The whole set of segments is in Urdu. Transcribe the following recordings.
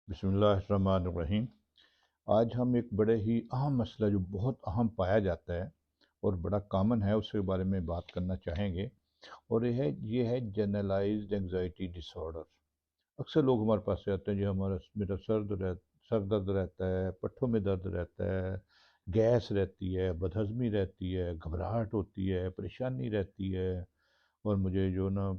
بسم اللہ الرحمن الرحیم۔ آج ہم ایک بڑے ہی اہم مسئلہ جو بہت اہم پایا جاتا ہے اور بڑا کامن ہے اس کے بارے میں بات کرنا چاہیں گے، اور یہ ہے جنرلائزڈ انگزائٹی ڈس آرڈر۔ اکثر لوگ ہمارے پاس سے آتے ہیں، جو میرا سر درد رہتا ہے، پٹھوں میں درد رہتا ہے، گیس رہتی ہے، بدہضمی رہتی ہے، گھبراہٹ ہوتی ہے، پریشانی رہتی ہے، اور مجھے جو نا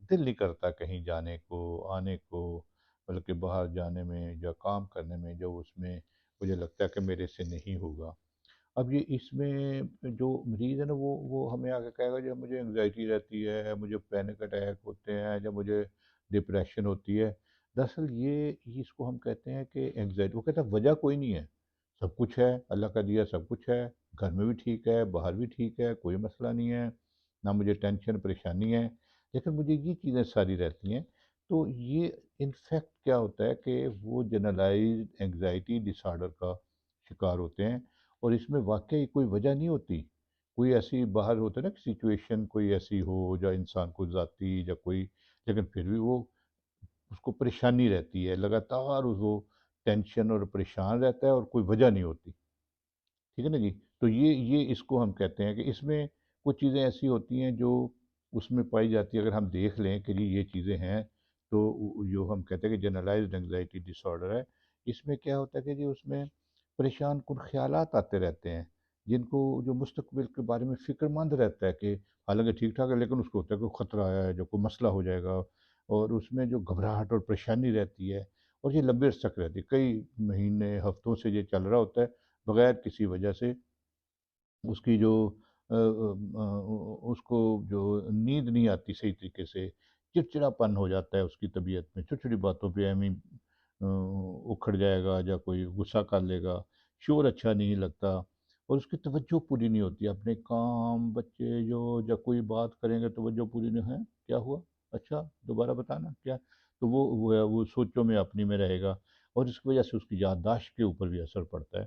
دل نہیں کرتا کہیں جانے کو آنے کو، بلکہ باہر جانے میں یا کام کرنے میں جو اس میں مجھے لگتا ہے کہ میرے سے نہیں ہوگا۔ اب یہ اس میں جو مریض ہے نا وہ ہمیں آگے کہے گا جو مجھے انگزائٹی رہتی ہے، مجھے پینک اٹیک ہوتے ہیں، یا مجھے ڈپریشن ہوتی ہے۔ دراصل یہ اس کو ہم کہتے ہیں کہ انگزائٹی، وہ کہتا ہے وجہ کوئی نہیں ہے، سب کچھ ہے، اللہ کا دیا سب کچھ ہے، گھر میں بھی ٹھیک ہے، باہر بھی ٹھیک ہے، کوئی مسئلہ نہیں ہے، نہ مجھے ٹینشن پریشانی ہے، لیکن مجھے یہ چیزیں ساری رہتی ہیں۔ تو یہ انفیکٹ کیا ہوتا ہے کہ وہ جنرلائزڈ انگزائٹی ڈس آرڈر کا شکار ہوتے ہیں، اور اس میں واقعی کوئی وجہ نہیں ہوتی، کوئی ایسی باہر ہوتا ہے نا کہ سچویشن کوئی ایسی ہو یا انسان کو ذاتی یا کوئی، لیکن پھر بھی وہ اس کو پریشانی رہتی ہے، لگاتار اس کو ٹینشن اور پریشان رہتا ہے اور کوئی وجہ نہیں ہوتی، ٹھیک ہے نا جی؟ تو یہ اس کو ہم کہتے ہیں کہ اس میں کچھ چیزیں ایسی ہوتی ہیں جو اس میں پائی جاتی ہے، اگر ہم دیکھ لیں کہ جی یہ چیزیں ہیں، تو جو ہم کہتے ہیں کہ جنرلائزڈ انگزائٹی ڈس آرڈر ہے، اس میں کیا ہوتا ہے کہ جی اس میں پریشان کن خیالات آتے رہتے ہیں، جن کو جو مستقبل کے بارے میں فکر مند رہتا ہے کہ حالانکہ ٹھیک ٹھاک ہے، لیکن اس کو ہوتا ہے کہ خطرہ آیا ہے، جو کوئی مسئلہ ہو جائے گا، اور اس میں جو گھبراہٹ اور پریشانی رہتی ہے، اور یہ لمبے عرصے تک رہتی ہے، کئی مہینے ہفتوں سے یہ چل رہا ہوتا ہے بغیر کسی وجہ سے، اس کی جو اس کو جو نیند نہیں آتی صحیح طریقے سے، چڑچڑاپن ہو جاتا ہے اس کی طبیعت میں، چھوٹی چھوٹی باتوں پہ ایویں اکھڑ جائے گا یا کوئی غصہ کر لے گا، شور اچھا نہیں لگتا، اور اس کی توجہ پوری نہیں ہوتی اپنے کام بچے جو، جب کوئی بات کریں گے توجہ پوری نہیں ہے، کیا ہوا، اچھا دوبارہ بتانا کیا، تو وہ سوچوں میں اپنی میں رہے گا، اور اس کی وجہ سے اس کی یادداشت کے اوپر بھی اثر پڑتا ہے،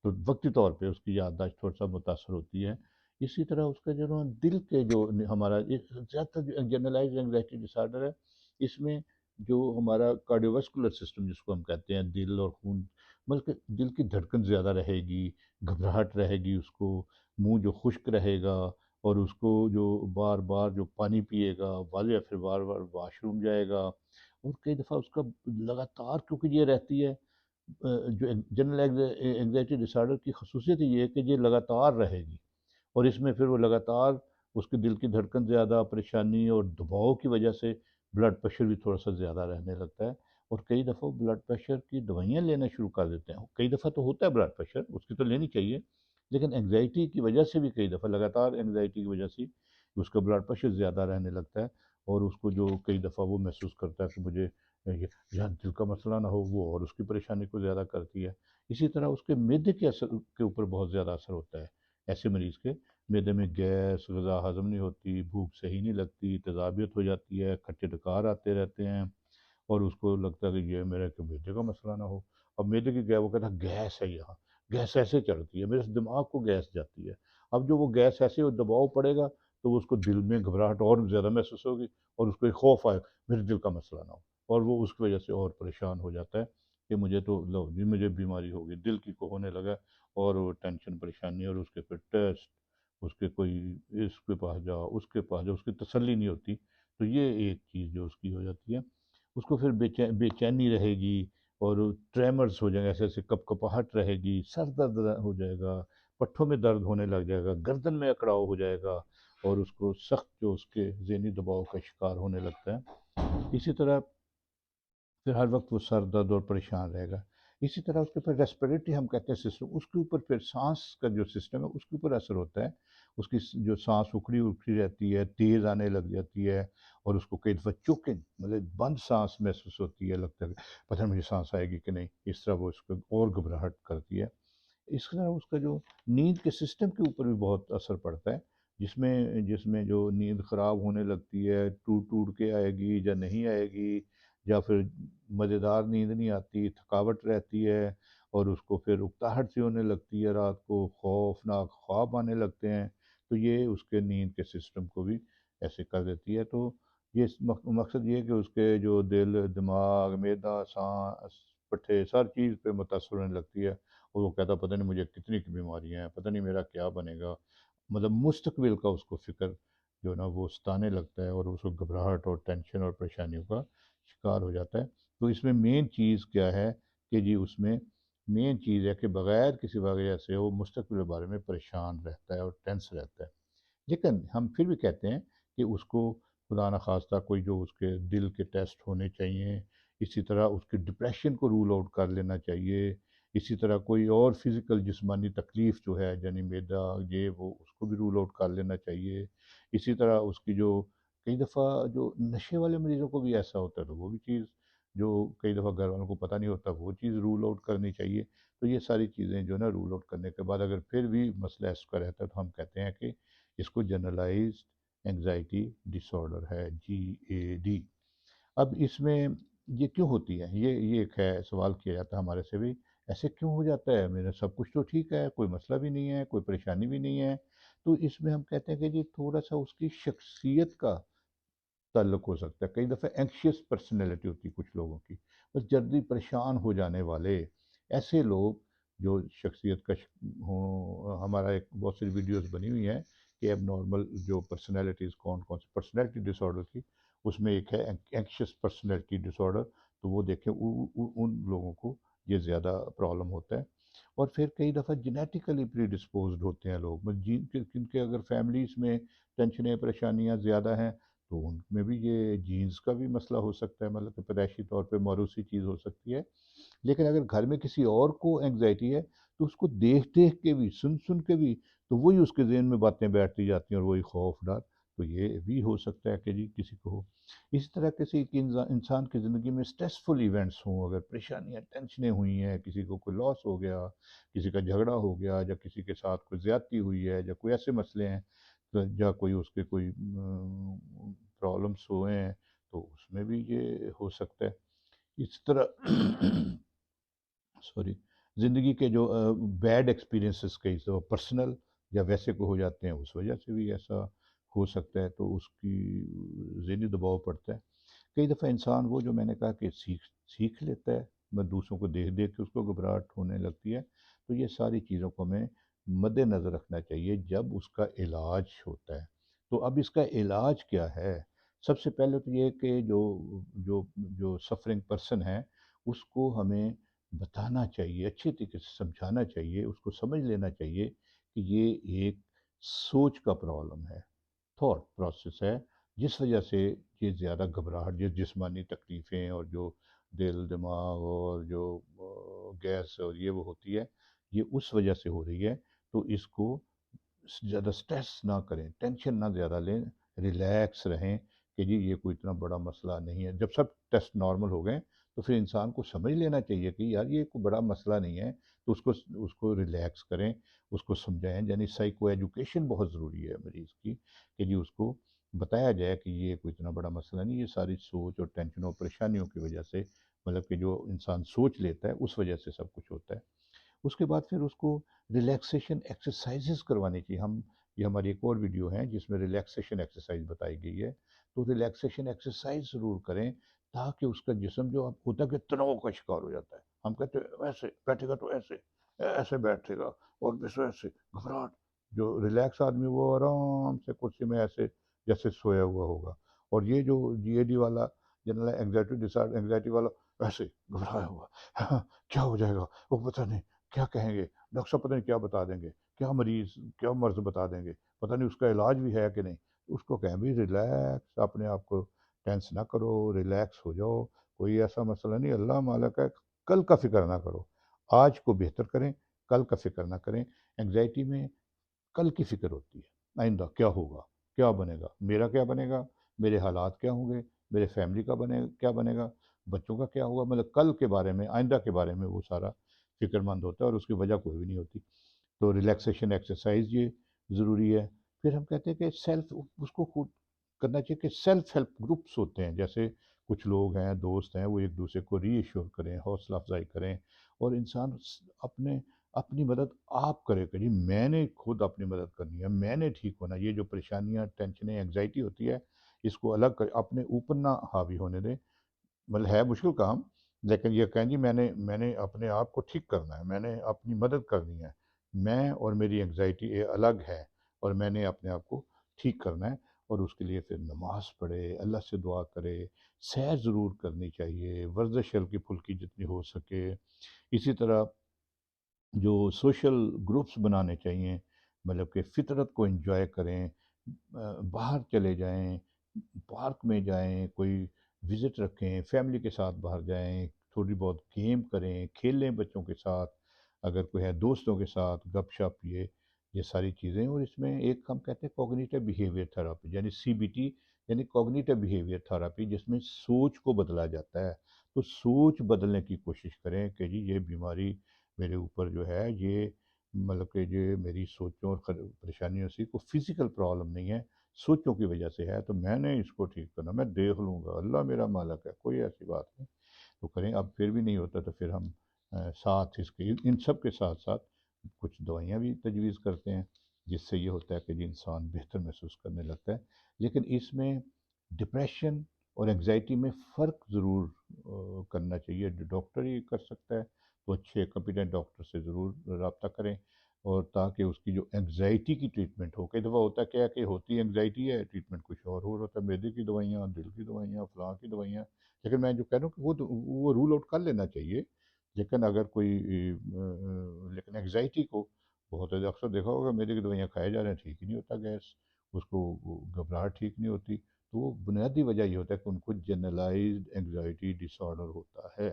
تو وقتی طور پہ اس کی یادداشت تھوڑا سا متاثر ہوتی ہے۔ اسی طرح اس کا جو نا دل کے جو ہمارا زیادہ تر جنرلائز انگزائٹی ڈس آرڈر ہے، اس میں جو ہمارا کارڈیوواسکولر سسٹم جس کو ہم کہتے ہیں، دل اور خون، بلکہ دل کی دھڑکن زیادہ رہے گی، گھبراہٹ رہے گی اس کو، منہ جو خشک رہے گا، اور اس کو جو بار بار جو پانی پیے گا واضح، پھر بار بار واش روم جائے گا، اور کئی دفعہ اس کا لگاتار، کیونکہ یہ رہتی ہے جو جنرل انگزائٹی ڈس آرڈر کی خصوصیت یہ ہے کہ یہ لگاتار رہے گی، اور اس میں پھر وہ لگاتار اس کے دل کی دھڑکن زیادہ، پریشانی اور دباؤ کی وجہ سے بلڈ پریشر بھی تھوڑا سا زیادہ رہنے لگتا ہے، اور کئی دفعہ بلڈ پریشر کی دوائیاں لینا شروع کر دیتے ہیں، کئی دفعہ تو ہوتا ہے بلڈ پریشر اس کی تو لینی چاہیے، لیکن انگزائٹی کی وجہ سے بھی کئی دفعہ لگاتار انگزائٹی کی وجہ سے اس کا بلڈ پریشر زیادہ رہنے لگتا ہے، اور اس کو جو کئی دفعہ وہ محسوس کرتا ہے کہ مجھے یہاں دل کا مسئلہ نہ ہو، وہ اور اس کی پریشانی کو زیادہ کرتی ہے۔ اسی طرح اس کے معدے کے اثر کے اوپر بہت زیادہ اثر ہوتا ہے، ایسے مریض کے معدے میں گیس، غذا ہضم نہیں ہوتی، بھوک صحیح نہیں لگتی، تذابیت ہو جاتی ہے، کھٹے ڈکار آتے رہتے ہیں، اور اس کو لگتا ہے کہ یہ میرے کہ معدے کا مسئلہ نہ ہو، اب معدے کی گیس، وہ کہتا ہے گیس ہے، یہاں گیس ایسے چڑھتی ہے، میرے دماغ کو گیس جاتی ہے، اب جو وہ گیس ایسے دباؤ پڑے گا تو وہ اس کو دل میں گھبراہٹ اور زیادہ محسوس ہوگی، اور اس کو ایک خوف آئے میرے دل کا مسئلہ نہ ہو، اور وہ اس کی وجہ سے اور پریشان ہو جاتا ہے کہ مجھے تو لو جی مجھے بیماری ہوگی، دل کی کو ہونے لگا، اور وہ ٹینشن پریشانی، اور اس کے پھر ٹیسٹ، اس کے کوئی اس کے پاس جاؤ اس کے پاس جاؤ، اس کی تسلی نہیں ہوتی، تو یہ ایک چیز جو اس کی ہو جاتی ہے، اس کو پھر بے چینی رہے گی، اور ٹریمرز ہو جائیں گے، ایسے ایسے کپ کپاہٹ رہے گی، سر درد ہو جائے گا، پٹھوں میں درد ہونے لگ جائے گا، گردن میں اکڑاؤ ہو جائے گا، اور اس کو سخت جو اس کے ذہنی دباؤ کا شکار ہونے لگتا ہے۔ اسی طرح پھر ہر وقت وہ سر درد اور پریشان رہے گا۔ اسی طرح اس کے پھر ریسپریٹری ہم کہتے ہیں سسٹم، اس کے اوپر پھر سانس کا جو سسٹم ہے اس کے اوپر اثر ہوتا ہے، اس کی جو سانس اکھڑی اکھڑی رہتی ہے، تیز آنے لگ جاتی ہے، اور اس کو کئی دفعہ چوکنگ مطلب بند سانس محسوس ہوتی ہے، لگتا ہے کہ پتہ نہیں مجھے سانس آئے گی کہ نہیں، اس طرح وہ اس کو اور گھبراہٹ کرتی ہے۔ اس طرح اس کا جو نیند کے سسٹم کے اوپر بھی بہت اثر پڑتا ہے، جس میں جو نیند خراب ہونے لگتی ہے، ٹوٹ ٹوٹ کے آئے گی یا نہیں آئے گی، یا پھر مزیدار نیند نہیں آتی، تھکاوٹ رہتی ہے، اور اس کو پھر اکتاہٹ سی ہونے لگتی ہے، رات کو خوفناک خواب آنے لگتے ہیں، تو یہ اس کے نیند کے سسٹم کو بھی ایسے کر دیتی ہے۔ تو یہ مقصد یہ ہے کہ اس کے جو دل، دماغ، معدہ، سانس، پٹھے، ہر چیز پہ متاثر ہونے لگتی ہے، اور وہ کہتا پتہ نہیں مجھے کتنی کی بیماریاں ہیں، پتہ نہیں میرا کیا بنے گا، مطلب مستقبل کا اس کو فکر جو ہے نا وہ ستانے لگتا ہے، اور اس کو گھبراہٹ اور ٹینشن اور پریشانیوں کا شکار ہو جاتا ہے۔ تو اس میں مین چیز کیا ہے کہ جی اس میں مین چیز ہے کہ بغیر کسی وجہ سے وہ مستقبل کے بارے میں پریشان رہتا ہے اور ٹینس رہتا ہے۔ لیکن ہم پھر بھی کہتے ہیں کہ اس کو خدا نخواستہ کوئی جو اس کے دل کے ٹیسٹ ہونے چاہیے، اسی طرح اس کے ڈپریشن کو رول آؤٹ کر لینا چاہیے، اسی طرح کوئی اور فزیکل جسمانی تکلیف جو ہے یعنی میدا یہ وہ اس کو بھی رول آؤٹ کر لینا چاہیے، اسی طرح اس کی جو کئی دفعہ جو نشے والے مریضوں کو بھی ایسا ہوتا ہے تو وہ بھی چیز جو کئی دفعہ گھر والوں کو پتہ نہیں ہوتا وہ چیز رول آؤٹ کرنی چاہیے۔ تو یہ ساری چیزیں جو ہے نا رول آؤٹ کرنے کے بعد اگر پھر بھی مسئلہ اس کا رہتا ہے تو ہم کہتے ہیں کہ اس کو جنرلائزڈ انگزائٹی ڈس آرڈر ہے، GAD۔ اب اس میں یہ کیوں ہوتی ہے، یہ ایک ہے سوال کیا جاتا ہے ہمارے سے بھی، ایسے کیوں ہو جاتا ہے، میرا سب کچھ تو ٹھیک ہے، کوئی مسئلہ بھی نہیں ہے، کوئی پریشانی بھی نہیں ہے۔ تو اس میں ہم کہتے ہیں کہ جی تھوڑا سا اس کی شخصیت کا تعلق ہو سکتا ہے، کئی دفعہ اینکشیس پرسنالٹی ہوتی ہے کچھ لوگوں کی، بس جلدی پریشان ہو جانے والے ایسے لوگ جو شخصیت کا ہوں۔ ہمارا ایک بہت سی ویڈیوز بنی ہوئی ہیں کہ اب نارمل جو پرسنالٹیز کون کون سی پرسنالٹی ڈس آرڈر کی، اس میں ایک ہے اینکشیس پرسنالٹی ڈس آرڈر، تو وہ دیکھیں ان لوگوں کو یہ زیادہ پرابلم ہوتا ہے۔ اور پھر کئی دفعہ جینیٹیکلی پری ڈسپوزڈ ہوتے ہیں لوگ، جن کے اگر فیملیز میں ٹینشنیں پریشانیاں زیادہ ہیں تو ان میں بھی یہ جینز کا بھی مسئلہ ہو سکتا ہے، مطلب کہ پیدائشی طور پہ موروثی چیز ہو سکتی ہے۔ لیکن اگر گھر میں کسی اور کو انگزائٹی ہے تو اس کو دیکھ دیکھ کے بھی سن سن کے بھی تو وہی اس کے ذہن میں باتیں بیٹھتی جاتی ہیں اور وہی خوف ڈر، تو یہ بھی ہو سکتا ہے کہ جی کسی کو ہو۔ اسی طرح کسی کی انسان کی زندگی میں اسٹریسفل ایونٹس ہوں، اگر پریشانیاں ٹینشنیں ہوئی ہیں، کسی کو کوئی لاس ہو گیا، کسی کا جھگڑا ہو گیا، یا کسی کے ساتھ کوئی زیادتی ہوئی ہے، یا کوئی ایسے مسئلے ہیں یا کوئی اس کے کوئی پرابلمس ہوئے ہیں، تو اس میں بھی یہ ہو سکتا ہے۔ اس طرح سوری زندگی کے جو بیڈ ایکسپیرینسز کئی دفعہ پرسنل یا ویسے کو ہو جاتے ہیں، اس وجہ سے بھی ایسا ہو سکتا ہے، تو اس کی ذہنی دباؤ پڑتا ہے۔ کئی دفعہ انسان وہ جو میں نے کہا کہ سیکھ لیتا ہے، میں دوسروں کو دیکھ دیکھ کے اس کو گھبراہٹ ہونے لگتی ہے، تو یہ ساری چیزوں کو ہمیں مد نظر رکھنا چاہیے جب اس کا علاج ہوتا ہے۔ تو اب اس کا علاج کیا ہے؟ سب سے پہلے تو یہ کہ جو جو سفرنگ پرسن ہے اس کو ہمیں بتانا چاہیے، اچھے طریقے سے سمجھانا چاہیے، اس کو سمجھ لینا چاہیے کہ یہ ایک سوچ کا پرابلم ہے، تھاٹ پروسیس ہے، جس وجہ سے یہ زیادہ گھبراہٹ، جسمانی تکلیفیں اور جو دل دماغ اور جو گیس اور یہ وہ ہوتی ہے، یہ اس وجہ سے ہو رہی ہے۔ تو اس کو زیادہ سٹریس نہ کریں، ٹینشن نہ زیادہ لیں، ریلیکس رہیں کہ جی یہ کوئی اتنا بڑا مسئلہ نہیں ہے۔ جب سب ٹیسٹ نارمل ہو گئے تو پھر انسان کو سمجھ لینا چاہیے کہ یار یہ کوئی بڑا مسئلہ نہیں ہے، تو اس کو ریلیکس کریں، اس کو سمجھائیں، یعنی سائیکو ایجوکیشن بہت ضروری ہے مریض کی، کہ جی اس کو بتایا جائے کہ یہ کوئی اتنا بڑا مسئلہ نہیں، یہ ساری سوچ اور ٹینشن اور پریشانیوں کی وجہ سے، مطلب کہ جو انسان سوچ لیتا ہے اس وجہ سے سب کچھ ہوتا ہے۔ اس کے بعد پھر اس کو ریلیکسیشن ایکسرسائزز کروانی چاہیے۔ یہ ہماری ایک اور ویڈیو ہے جس میں ریلیکسیشن ایکسرسائز بتائی گئی ہے، تو ریلیکسیشن ایکسرسائز ضرور کریں تاکہ اس کا جسم جو اب ہوتا ہے کہ تناؤ کا شکار ہو جاتا ہے، ہم کہتے ہیں ایسے بیٹھے گا تو ایسے ایسے بیٹھے گا، اور ایسے گھبراہٹ، جو ریلیکس آدمی وہ آرام سے کرسی میں ایسے جیسے سویا ہوا ہوگا، اور یہ جو GAD والا جنرل انگزائٹی ڈس آرڈر انگزائٹی والا ایسے گھبرایا ہوا کیا ہو جائے گا، وہ پتہ نہیں کیا کہیں گے، ڈاکٹر صاحب پتہ نہیں کیا بتا دیں گے، کیا مریض کیا مرض بتا دیں گے، پتہ نہیں اس کا علاج بھی ہے کہ نہیں۔ اس کو کہیں بھی ریلیکس، اپنے آپ کو ٹینس نہ کرو، ریلیکس ہو جاؤ، کوئی ایسا مسئلہ نہیں، اللہ مالک ہے، کل کا فکر نہ کرو، آج کو بہتر کریں، کل کا فکر نہ کریں۔ انگزائٹی میں کل کی فکر ہوتی ہے، آئندہ کیا ہوگا، کیا بنے گا، میرا کیا بنے گا، میرے حالات کیا ہوں گے، میرے فیملی کا کیا بنے گا، بچوں کا کیا ہوگا، مطلب کل کے بارے میں، آئندہ کے بارے میں وہ سارا فکر مند ہوتا ہے، اور اس کی وجہ کوئی بھی نہیں ہوتی۔ تو ریلیکسیشن ایکسرسائز یہ ضروری ہے۔ پھر ہم کہتے ہیں کہ اس کو خود کرنا چاہیے کہ سیلف ہیلپ گروپس ہوتے ہیں، جیسے کچھ لوگ ہیں، دوست ہیں، وہ ایک دوسرے کو ری ایشور کریں، حوصلہ افزائی کریں، اور انسان اپنی مدد آپ کرے کہ جی میں نے خود اپنی مدد کرنی ہے، میں نے ٹھیک ہونا، یہ جو پریشانیاں ٹینشنیں انگزائٹی ہوتی ہے اس کو الگ کر اپنے اوپر نہ حاوی ہونے دیں. مطلب ہے مشکل کام، لیکن یہ کہیں جی میں نے اپنے آپ کو ٹھیک کرنا ہے، میں نے اپنی مدد کرنی ہے، میں اور میری انگزائٹی یہ الگ ہے، اور میں نے اپنے آپ کو ٹھیک کرنا ہے. اور اس کے لیے پھر نماز پڑھے، اللہ سے دعا کرے، سیر ضرور کرنی چاہیے، ورزش ہلکی پھلکی جتنی ہو سکے. اسی طرح جو سوشل گروپس بنانے چاہیے، مطلب کہ فطرت کو انجوائے کریں، باہر چلے جائیں، پارک میں جائیں، کوئی وزٹ رکھیں، فیملی کے ساتھ باہر جائیں، تھوڑی بہت گیم کریں، کھیلیں بچوں کے ساتھ، اگر کوئی ہے دوستوں کے ساتھ گپ شپ، یہ ساری چیزیں. اور اس میں ایک ہم کہتے ہیں کوگنیٹو بیہیویئر تھراپی، یعنی CBT، یعنی کوگنیٹو بیہیویئر تھراپی، جس میں سوچ کو بدلا جاتا ہے. تو سوچ بدلنے کی کوشش کریں کہ جی یہ بیماری میرے اوپر جو ہے، یہ مطلب کہ یہ میری سوچوں اور پریشانیوں سے کوئی فزیکل پرابلم نہیں ہے، سوچوں کی وجہ سے ہے، تو میں نے اس کو ٹھیک کرنا، میں دیکھ لوں گا، اللہ میرا مالک ہے، کوئی ایسی بات نہیں. تو کریں. اب پھر بھی نہیں ہوتا تو پھر ہم ساتھ اس کے ان سب کے ساتھ ساتھ کچھ دوائیاں بھی تجویز کرتے ہیں، جس سے یہ ہوتا ہے کہ جی انسان بہتر محسوس کرنے لگتا ہے. لیکن اس میں ڈپریشن اور انگزائٹی میں فرق ضرور کرنا چاہیے. جو ڈاکٹر ہی کر سکتا ہے تو اچھے کمپیٹنٹ ڈاکٹر سے ضرور رابطہ کریں، اور تاکہ اس کی جو انگزائٹی کی ٹریٹمنٹ ہو. کئی دفعہ ہوتا کیا ہے کہ ہوتی انگزائٹی ہے، ٹریٹمنٹ کچھ اور ہوتا ہے، معدے کی دوائیاں، دل کی دوائیاں، فلاں کی دوائیاں. لیکن میں جو کہہ رہا ہوں کہ وہ رول آؤٹ کر لینا چاہیے. لیکن اگر کوئی لیکن انگزائٹی کو بہت اکثر دیکھا ہوگا معدے کی دوائیاں کھائے جا رہے ہیں، ٹھیک ہی نہیں ہوتا گیس، اس کو گھبراہٹ ٹھیک نہیں ہوتی. تو وہ بنیادی وجہ یہ ہوتا ہے کہ ان کو جنرلائزڈ انگزائٹی ڈس آرڈر ہوتا ہے.